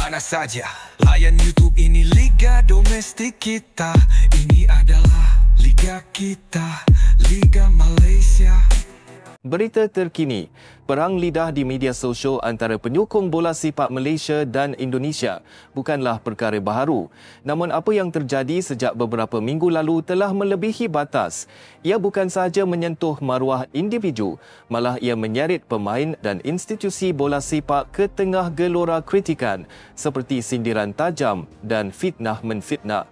mana saja. Layan YouTube, ini Liga Domestik kita. Ini adalah Liga kita, Liga Malaysia. Berita terkini, perang lidah di media sosial antara penyokong bola sepak Malaysia dan Indonesia bukanlah perkara baharu. Namun apa yang terjadi sejak beberapa minggu lalu telah melebihi batas. Ia bukan sahaja menyentuh maruah individu, malah ia menyeret pemain dan institusi bola sepak ke tengah gelora kritikan seperti sindiran tajam dan fitnah-menfitnah.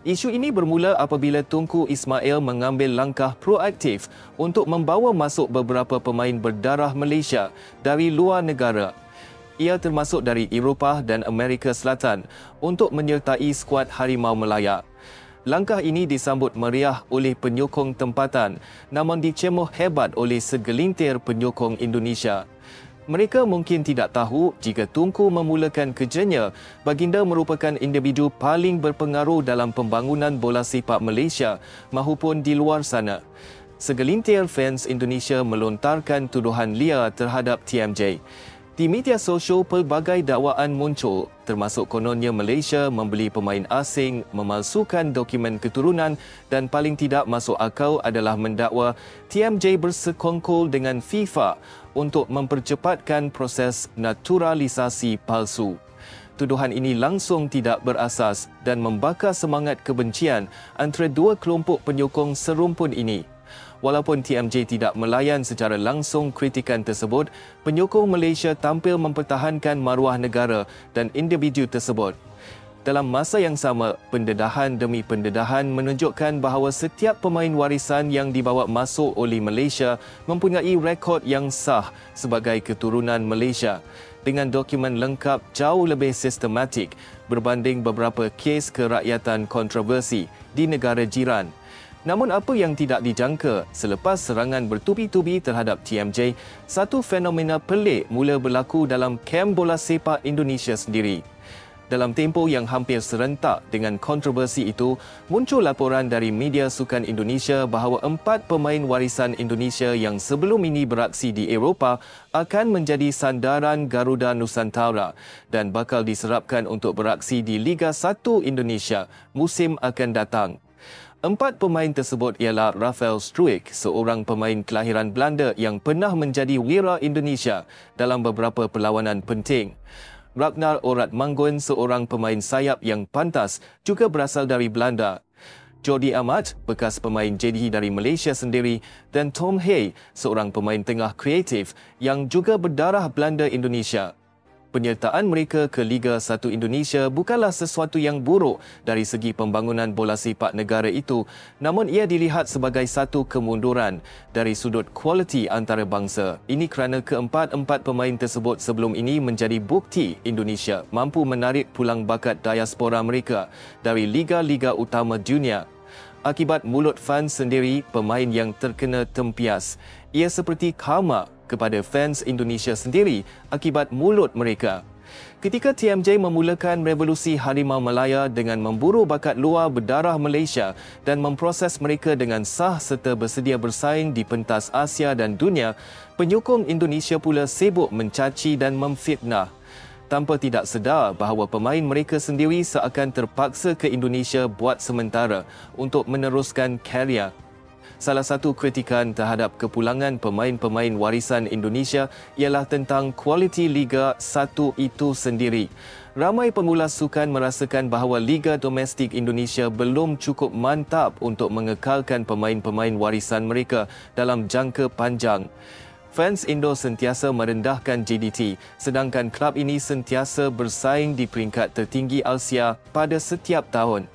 Isu ini bermula apabila Tunku Ismail mengambil langkah proaktif untuk membawa masuk beberapa pemain berdarah Malaysia dari luar negara. Ia termasuk dari Eropah dan Amerika Selatan untuk menyertai skuad Harimau Melaya. Langkah ini disambut meriah oleh penyokong tempatan, namun dicemuh hebat oleh segelintir penyokong Indonesia. Mereka mungkin tidak tahu jika Tunku memulakan kerjanya, baginda merupakan individu paling berpengaruh dalam pembangunan bola sepak Malaysia mahupun di luar sana. Segelintir fans Indonesia melontarkan tuduhan liar terhadap TMJ. Di media sosial, pelbagai dakwaan muncul, termasuk kononnya Malaysia membeli pemain asing, memalsukan dokumen keturunan dan paling tidak masuk akal adalah mendakwa TMJ bersekongkol dengan FIFA untuk mempercepatkan proses naturalisasi palsu. Tuduhan ini langsung tidak berasas dan membakar semangat kebencian antara dua kelompok penyokong serumpun ini. Walaupun TMJ tidak melayan secara langsung kritikan tersebut, penyokong Malaysia tampil mempertahankan maruah negara dan individu tersebut. Dalam masa yang sama, pendedahan demi pendedahan menunjukkan bahawa setiap pemain warisan yang dibawa masuk oleh Malaysia mempunyai rekod yang sah sebagai keturunan Malaysia dengan dokumen lengkap jauh lebih sistematik berbanding beberapa kes kerakyatan kontroversi di negara jiran. Namun apa yang tidak dijangka, selepas serangan bertubi-tubi terhadap TMJ, satu fenomena pelik mula berlaku dalam kem bola sepak Indonesia sendiri. Dalam tempoh yang hampir serentak dengan kontroversi itu, muncul laporan dari media sukan Indonesia bahawa 4 pemain warisan Indonesia yang sebelum ini beraksi di Eropah akan menjadi sandaran Garuda Nusantara dan bakal diserapkan untuk beraksi di Liga 1 Indonesia musim akan datang. 4 pemain tersebut ialah Rafael Struijk, seorang pemain kelahiran Belanda yang pernah menjadi wira Indonesia dalam beberapa perlawanan penting. Ragnar Oratmangun, seorang pemain sayap yang pantas, juga berasal dari Belanda. Jordi Amat, bekas pemain JD dari Malaysia sendiri, dan Tom Hay, seorang pemain tengah kreatif yang juga berdarah Belanda Indonesia. Penyertaan mereka ke Liga 1 Indonesia bukanlah sesuatu yang buruk dari segi pembangunan bola sepak negara itu, namun ia dilihat sebagai satu kemunduran dari sudut kualiti antarabangsa. Ini kerana keempat-empat pemain tersebut sebelum ini menjadi bukti Indonesia mampu menarik pulang bakat diaspora mereka dari liga-liga utama dunia. Akibat mulut fans sendiri, pemain yang terkena tempias. Ia seperti karma kepada fans Indonesia sendiri akibat mulut mereka. Ketika TMJ memulakan revolusi Harimau Melaya dengan memburu bakat luar berdarah Malaysia dan memproses mereka dengan sah serta bersedia bersaing di pentas Asia dan dunia, penyokong Indonesia pula sibuk mencaci dan memfitnah. Tanpa tidak sedar bahawa pemain mereka sendiri seakan terpaksa ke Indonesia buat sementara untuk meneruskan karya. Salah satu kritikan terhadap kepulangan pemain-pemain warisan Indonesia ialah tentang kualiti Liga 1 itu sendiri. Ramai pengulas sukan merasakan bahawa Liga Domestik Indonesia belum cukup mantap untuk mengekalkan pemain-pemain warisan mereka dalam jangka panjang. Fans Indo sentiasa merendahkan JDT, sedangkan klub ini sentiasa bersaing di peringkat tertinggi Asia pada setiap tahun.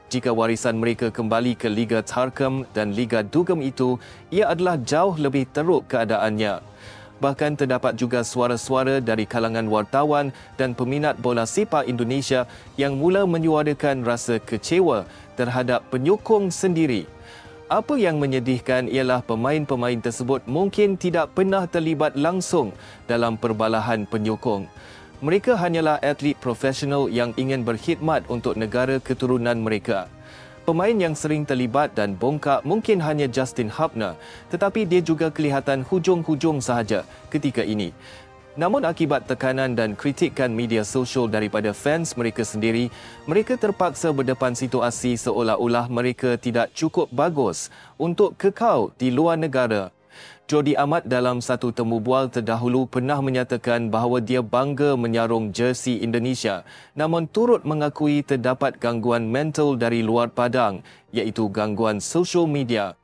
Jika warisan mereka kembali ke Liga Tarkam dan Liga Dugam itu, ia adalah jauh lebih teruk keadaannya. Bahkan terdapat juga suara-suara dari kalangan wartawan dan peminat bola sepak Indonesia yang mula menyuarakan rasa kecewa terhadap penyokong sendiri. Apa yang menyedihkan ialah pemain-pemain tersebut mungkin tidak pernah terlibat langsung dalam perbalahan penyokong. Mereka hanyalah atlet profesional yang ingin berkhidmat untuk negara keturunan mereka. Pemain yang sering terlibat dan bongkak mungkin hanya Justin Hubner, tetapi dia juga kelihatan hujung-hujung sahaja ketika ini. Namun akibat tekanan dan kritikan media sosial daripada fans mereka sendiri, mereka terpaksa berdepan situasi seolah-olah mereka tidak cukup bagus untuk kekal di luar negara. Jordi Amat dalam satu temu bual terdahulu pernah menyatakan bahawa dia bangga menyarung jersey Indonesia, namun turut mengakui terdapat gangguan mental dari luar padang, iaitu gangguan social media.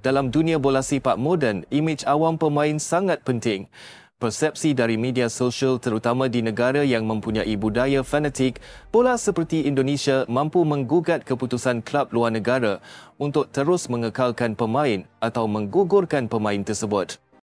Dalam dunia bola sepak moden, imej awam pemain sangat penting. Persepsi dari media sosial terutama di negara yang mempunyai budaya fanatik, bola seperti Indonesia mampu menggugat keputusan klub luar negara untuk terus mengekalkan pemain atau menggugurkan pemain tersebut.